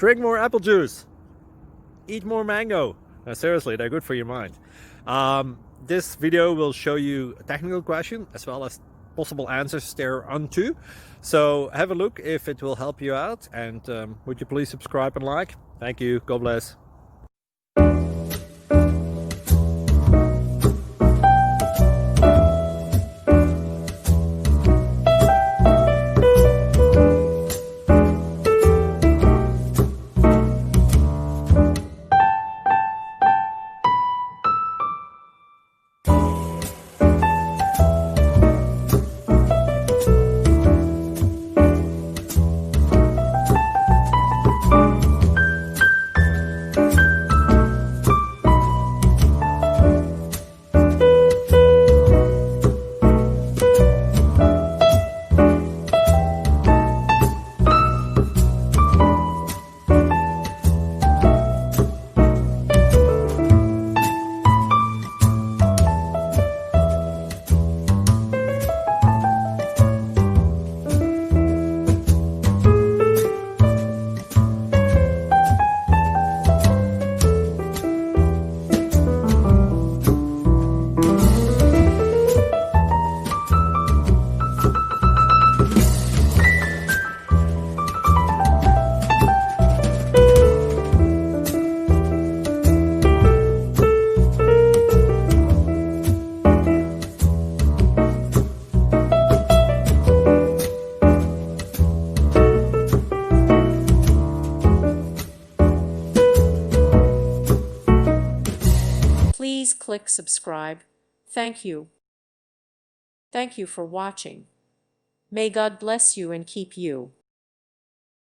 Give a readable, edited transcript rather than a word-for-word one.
Drink more apple juice. Eat more mango. Seriously, they're good for your mind. This video will show you a technical question as well as possible answers thereunto. So have a look if it will help you out, and would you please subscribe and like? Thank you. God bless. Please click subscribe. Thank you. Thank you for watching. May God bless you and keep you.